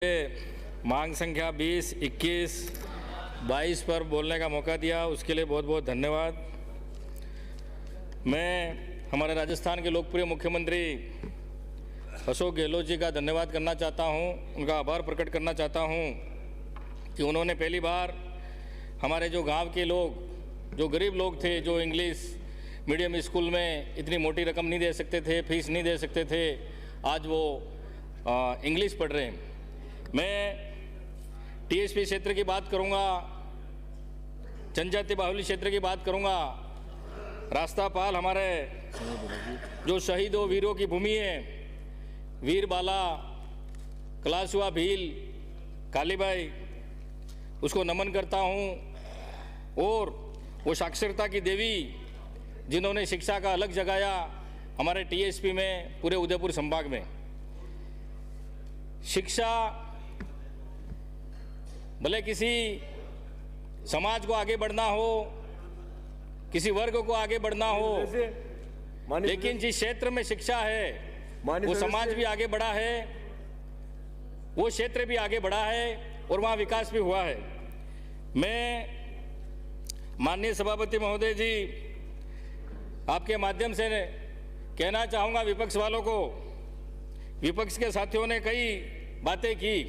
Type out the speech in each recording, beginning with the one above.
मांग संख्या 20, 21, 22 पर बोलने का मौका दिया, उसके लिए बहुत बहुत धन्यवाद। मैं हमारे राजस्थान के लोकप्रिय मुख्यमंत्री अशोक गहलोत जी का धन्यवाद करना चाहता हूं, उनका आभार प्रकट करना चाहता हूं कि उन्होंने पहली बार हमारे जो गांव के लोग, जो गरीब लोग थे, जो इंग्लिश मीडियम स्कूल में इतनी मोटी रकम नहीं दे सकते थे, फीस नहीं दे सकते थे, आज वो इंग्लिश पढ़ रहे हैं। मैं टीएसपी क्षेत्र की बात करूंगा, जनजाति बाहुल्य क्षेत्र की बात करूंगा। रास्तापाल हमारे जो शहीदों वीरों की भूमि है, वीर बाला, कलासुआ भील, कालीबाई, उसको नमन करता हूं। और वो साक्षरता की देवी जिन्होंने शिक्षा का अलग जगाया हमारे टीएसपी में, पूरे उदयपुर संभाग में शिक्षा भले किसी समाज को आगे बढ़ना हो, किसी वर्ग को आगे बढ़ना हो, लेकिन जिस क्षेत्र में शिक्षा है वो समाज भी आगे बढ़ा है, वो क्षेत्र भी आगे बढ़ा है और वहाँ विकास भी हुआ है। मैं माननीय सभापति महोदय जी, आपके माध्यम से कहना चाहूँगा विपक्ष वालों को, विपक्ष के साथियों ने कई बातें की।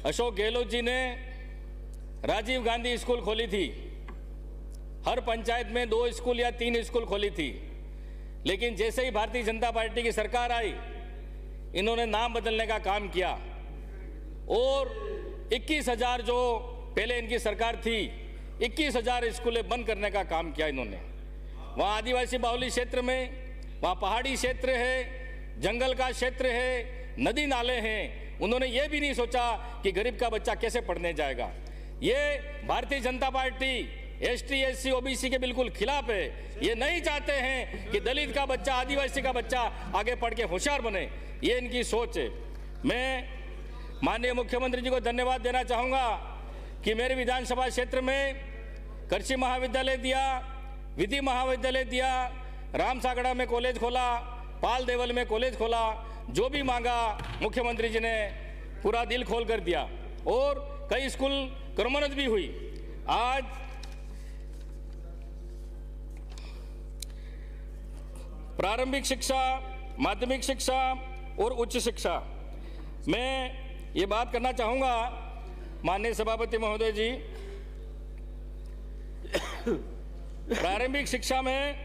अशोक गहलोत जी ने राजीव गांधी स्कूल खोली थी, हर पंचायत में 2 स्कूल या 3 स्कूल खोली थी, लेकिन जैसे ही भारतीय जनता पार्टी की सरकार आई, इन्होंने नाम बदलने का काम किया और 21,000 जो पहले इनकी सरकार थी, 21,000 स्कूलें बंद करने का काम किया इन्होंने। वहाँ आदिवासी बाहुल्य क्षेत्र में, वहाँ पहाड़ी क्षेत्र है, जंगल का क्षेत्र है, नदी नाले हैं, उन्होंने ये भी नहीं सोचा कि गरीब का बच्चा कैसे पढ़ने जाएगा। ये Bharatiya Janata party ST, SC, OBC के बिल्कुल खिलाफ है। ये नहीं चाहते हैं कि दलित का बच्चा, आदिवासी का बच्चा आगे पढ़ के होशियार बने, ये इनकी सोच है। मैं माननीय मुख्यमंत्री जी को धन्यवाद देना चाहूँगा कि मेरे विधानसभा क्षेत्र में कृषि महाविद्यालय दिया, विधि महाविद्यालय दिया, रामसागड़ा में कॉलेज खोला, पाल देवल में कॉलेज खोला, जो भी मांगा मुख्यमंत्री जी ने पूरा दिल खोल कर दिया और कई स्कूल क्रमोन्नत भी हुई। आज प्रारंभिक शिक्षा, माध्यमिक शिक्षा और उच्च शिक्षा, मैं ये बात करना चाहूँगा माननीय सभापति महोदय जी, प्रारंभिक शिक्षा में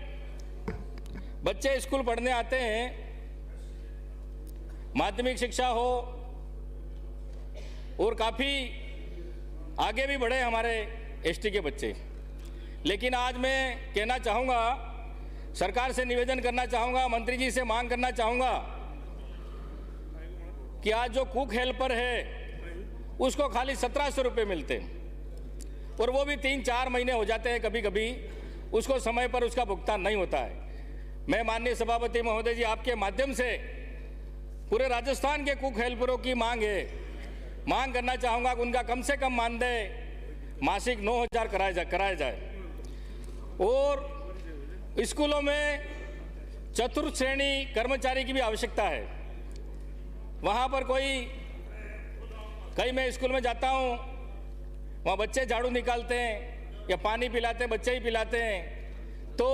बच्चे स्कूल पढ़ने आते हैं, माध्यमिक शिक्षा हो और काफ़ी आगे भी बढ़े हमारे एसटी के बच्चे। लेकिन आज मैं कहना चाहूँगा, सरकार से निवेदन करना चाहूँगा, मंत्री जी से मांग करना चाहूँगा कि आज जो कुक हेल्पर है उसको खाली 1700 रुपये मिलते हैं और वो भी 3-4 महीने हो जाते हैं, कभी कभी उसको समय पर उसका भुगतान नहीं होता है। मैं माननीय सभापति महोदय जी, आपके माध्यम से पूरे राजस्थान के कुक हेल्परों की मांग है, मांग करना चाहूँगा कि उनका कम से कम मानदेय मासिक 9,000 कराया जाए। और स्कूलों में चतुर्थ श्रेणी कर्मचारी की भी आवश्यकता है। वहाँ पर कई मैं स्कूल में जाता हूँ, वहाँ बच्चे झाड़ू निकालते हैं या पानी पिलाते हैं, बच्चे ही पिलाते हैं, तो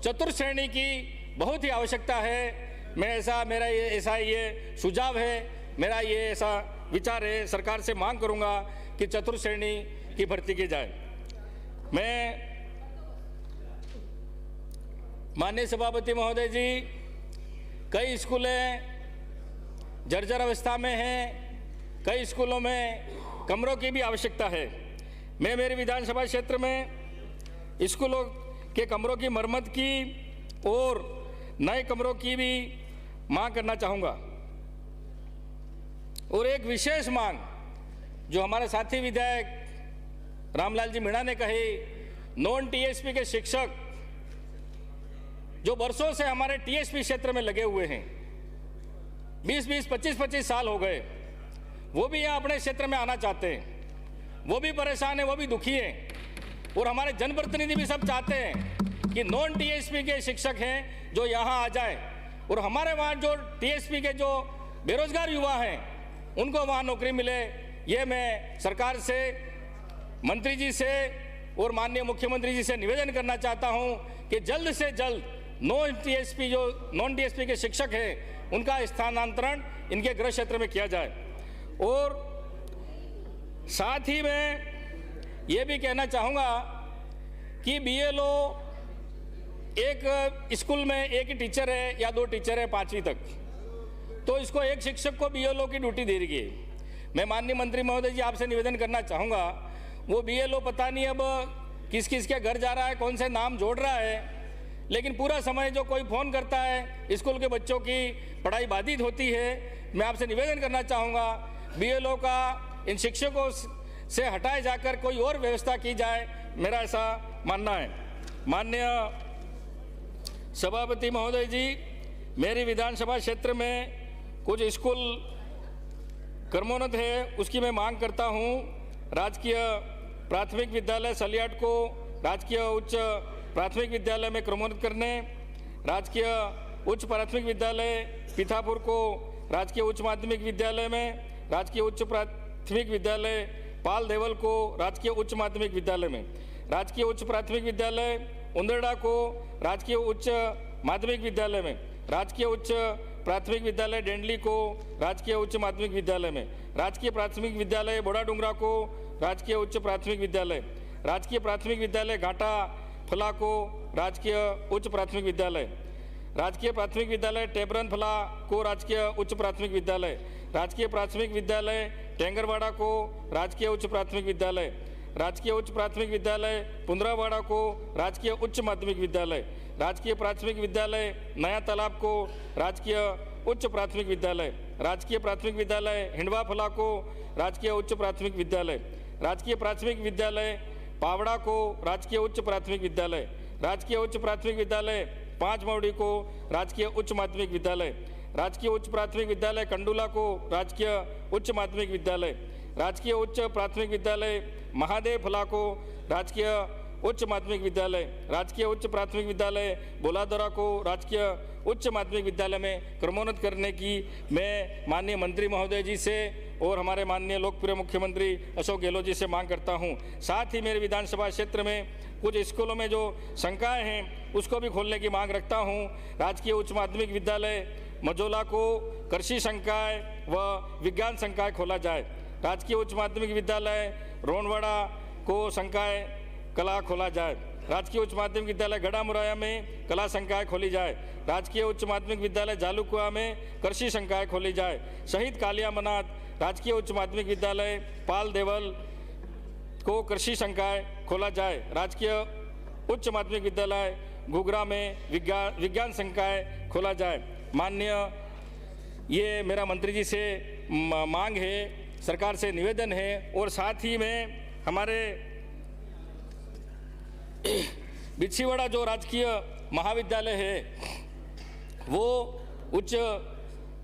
चतुर्थ श्रेणी की बहुत ही आवश्यकता है। मेरा ये सुझाव है, मेरा ये ऐसा विचार है, सरकार से मांग करूंगा कि चतुर्थ श्रेणी की भर्ती की जाए। मैं माननीय सभापति महोदय जी, कई स्कूलें जर्जर अवस्था में हैं, कई स्कूलों में कमरों की भी आवश्यकता है। मैं मेरे विधानसभा क्षेत्र में स्कूलों के कमरों की मरम्मत की और नए कमरों की भी मांग करना चाहूँगा। और एक विशेष मांग जो हमारे साथी विधायक रामलाल जी मीणा ने कही, नॉन टीएसपी के शिक्षक जो वर्षों से हमारे टीएसपी क्षेत्र में लगे हुए हैं, 20-20, 25-25 साल हो गए, वो भी यहाँ अपने क्षेत्र में आना चाहते हैं, वो भी परेशान है, वो भी दुखी हैं। और हमारे जनप्रतिनिधि भी सब चाहते हैं कि नॉन टीएसपी के शिक्षक हैं जो यहाँ आ जाए और हमारे वहाँ जो टीएसपी के जो बेरोजगार युवा हैं उनको वहाँ नौकरी मिले। ये मैं सरकार से, मंत्री जी से और माननीय मुख्यमंत्री जी से निवेदन करना चाहता हूँ कि जल्द से जल्द नॉन टीएसपी के शिक्षक हैं उनका स्थानांतरण इनके गृह क्षेत्र में किया जाए। और साथ ही मैं ये भी कहना चाहूँगा कि बीएलओ एक स्कूल में एक ही टीचर है या 2 टीचर है 5वीं तक, तो इसको एक शिक्षक को बीएलओ की ड्यूटी दे रही है। मैं माननीय मंत्री महोदय जी आपसे निवेदन करना चाहूँगा, वो बीएलओ पता नहीं अब किस किस के घर जा रहा है, कौन से नाम जोड़ रहा है, लेकिन पूरा समय जो कोई फ़ोन करता है स्कूल के बच्चों की पढ़ाई बाधित होती है। मैं आपसे निवेदन करना चाहूँगा बीएलओ का इन शिक्षकों से हटाए जाकर कोई और व्यवस्था की जाए, मेरा ऐसा मानना है। माननीय सभापति महोदय जी, मेरी विधानसभा क्षेत्र में कुछ स्कूल क्रमोन्नत है, उसकी मैं मांग करता हूँ। राजकीय प्राथमिक विद्यालय सलियाट को राजकीय उच्च प्राथमिक विद्यालय में क्रमोन्नत करने, राजकीय उच्च प्राथमिक विद्यालय पीथापुर को राजकीय उच्च माध्यमिक विद्यालय में, राजकीय उच्च प्राथमिक विद्यालय पाल देवल को राजकीय उच्च माध्यमिक विद्यालय में, राजकीय उच्च प्राथमिक विद्यालय उंदरडा को राजकीय उच्च माध्यमिक विद्यालय में, राजकीय उच्च प्राथमिक विद्यालय डेंडली को राजकीय उच्च माध्यमिक विद्यालय में, राजकीय प्राथमिक विद्यालय बोड़ा डूंगरा को राजकीय उच्च प्राथमिक विद्यालय, राजकीय प्राथमिक विद्यालय घाटा फला को राजकीय उच्च प्राथमिक विद्यालय, राजकीय प्राथमिक विद्यालय टेबरन फला को राजकीय उच्च प्राथमिक विद्यालय, राजकीय प्राथमिक विद्यालय टेंगरवाड़ा को राजकीय उच्च प्राथमिक विद्यालय, राजकीय उच्च प्राथमिक विद्यालय पुंद्रावाड़ा को राजकीय उच्च माध्यमिक विद्यालय, राजकीय प्राथमिक विद्यालय नया तालाब को राजकीय उच्च प्राथमिक विद्यालय, राजकीय प्राथमिक विद्यालय हिंडवा फला को राजकीय उच्च प्राथमिक विद्यालय, राजकीय प्राथमिक विद्यालय पावड़ा को राजकीय उच्च प्राथमिक विद्यालय, राजकीय उच्च प्राथमिक विद्यालय 5 मौड़ी को राजकीय उच्च माध्यमिक विद्यालय, राजकीय उच्च प्राथमिक विद्यालय कंडूला को राजकीय उच्च माध्यमिक विद्यालय, राजकीय उच्च प्राथमिक विद्यालय महादेव फला को राजकीय उच्च माध्यमिक विद्यालय, राजकीय उच्च प्राथमिक विद्यालय बोलादरा को राजकीय उच्च माध्यमिक विद्यालय में क्रमोन्नत करने की मैं माननीय मंत्री महोदय जी से और हमारे माननीय लोकप्रिय मुख्यमंत्री अशोक गहलोत जी से मांग करता हूं। साथ ही मेरे विधानसभा क्षेत्र में कुछ स्कूलों में जो शंकाएं हैं उसको भी खोलने की मांग रखता हूं। राजकीय उच्च माध्यमिक विद्यालय मजोला को कृषि संकाय व विज्ञान संकाय खोला जाए, राजकीय उच्च माध्यमिक विद्यालय रोनवाड़ा को संकाय कला खोला जाए, राजकीय उच्च माध्यमिक विद्यालय गढ़ा मुराया में कला संकाय खोली जाए, राजकीय उच्च माध्यमिक विद्यालय जालुकुआ में कृषि संकाय खोली जाए, शहीद कालिया मनात राजकीय उच्च माध्यमिक विद्यालय पाल देवल को कृषि संकाय खोला जाए, राजकीय उच्च माध्यमिक विद्यालय घुघरा में विज्ञान संकाय खोला जाए। माननीय ये मेरा मंत्री जी से मांग है, सरकार से निवेदन है। और साथ ही में हमारे बिछीवाड़ा जो राजकीय महाविद्यालय है वो उच्च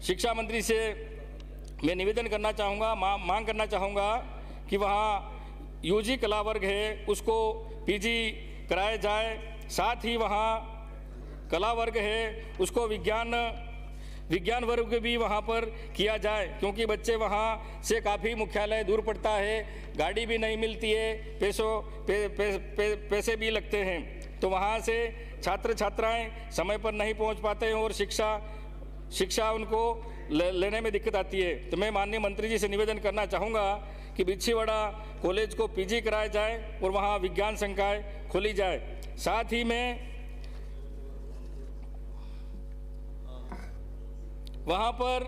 शिक्षा मंत्री से मैं निवेदन करना चाहूँगा, मांग करना चाहूँगा कि वहाँ यूजी कला वर्ग है उसको पीजी कराया जाए, साथ ही वहाँ कला वर्ग है उसको विज्ञान वर्ग भी वहाँ पर किया जाए, क्योंकि बच्चे वहाँ से काफ़ी मुख्यालय दूर पड़ता है, गाड़ी भी नहीं मिलती है, पैसे भी लगते हैं, तो वहाँ से छात्र छात्राएं समय पर नहीं पहुँच पाते हैं और शिक्षा उनको लेने में दिक्कत आती है। तो मैं माननीय मंत्री जी से निवेदन करना चाहूँगा कि बिछीवाड़ा कॉलेज को पीजी कराया जाए और वहाँ विज्ञान संकाय खोली जाए। साथ ही में वहाँ पर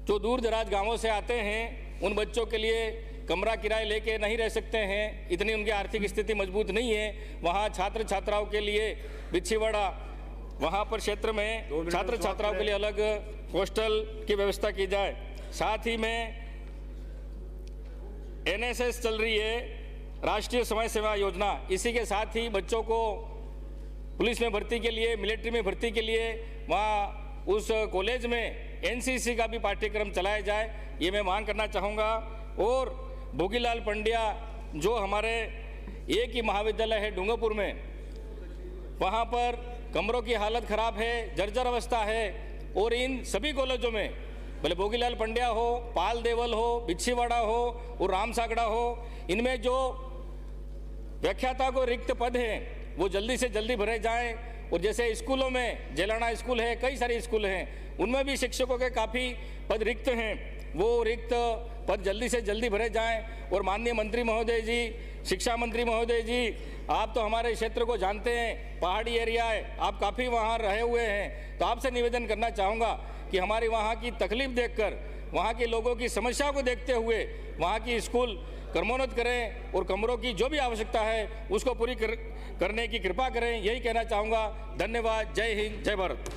जो दूर दराज गांवों से आते हैं उन बच्चों के लिए कमरा किराए लेके नहीं रह सकते हैं, इतनी उनकी आर्थिक स्थिति मजबूत नहीं है। वहाँ छात्र छात्राओं के लिए बिछीवाड़ा वहाँ पर क्षेत्र में छात्र छात्राओं के लिए अलग हॉस्टल की व्यवस्था की जाए। साथ ही में एनएसएस चल रही है, राष्ट्रीय समाज सेवा योजना, इसी के साथ ही बच्चों को पुलिस में भर्ती के लिए, मिलिट्री में भर्ती के लिए वहाँ उस कॉलेज में एनसीसी का भी पाठ्यक्रम चलाया जाए, ये मैं मांग करना चाहूँगा। और भोगीलाल पंड्या जो हमारे एक ही महाविद्यालय है डूंगरपुर में, वहाँ पर कमरों की हालत ख़राब है, जर्जर अवस्था है, और इन सभी कॉलेजों में भले भोगीलाल पंड्या हो, पाल देवल हो, बिच्छीवाड़ा हो और राम सागड़ा हो, इनमें जो व्याख्याता को रिक्त पद हैं वो जल्दी से जल्दी भरे जाएं। और जैसे स्कूलों में जेलाना स्कूल है, कई सारे स्कूल हैं, उनमें भी शिक्षकों के काफ़ी पद रिक्त हैं, वो रिक्त पद जल्दी से जल्दी भरे जाएं। और माननीय मंत्री महोदय जी, शिक्षा मंत्री महोदय जी, आप तो हमारे क्षेत्र को जानते हैं, पहाड़ी एरिया है, आप काफ़ी वहाँ रहे हुए हैं, तो आपसे निवेदन करना चाहूँगा कि हमारी वहाँ की तकलीफ देखकर, वहाँ के लोगों की समस्या को देखते हुए वहाँ की स्कूल क्रमोन्नत करें और कमरों की जो भी आवश्यकता है उसको पूरी करने की कृपा करें। यही कहना चाहूँगा। धन्यवाद। जय हिंद, जय भारत।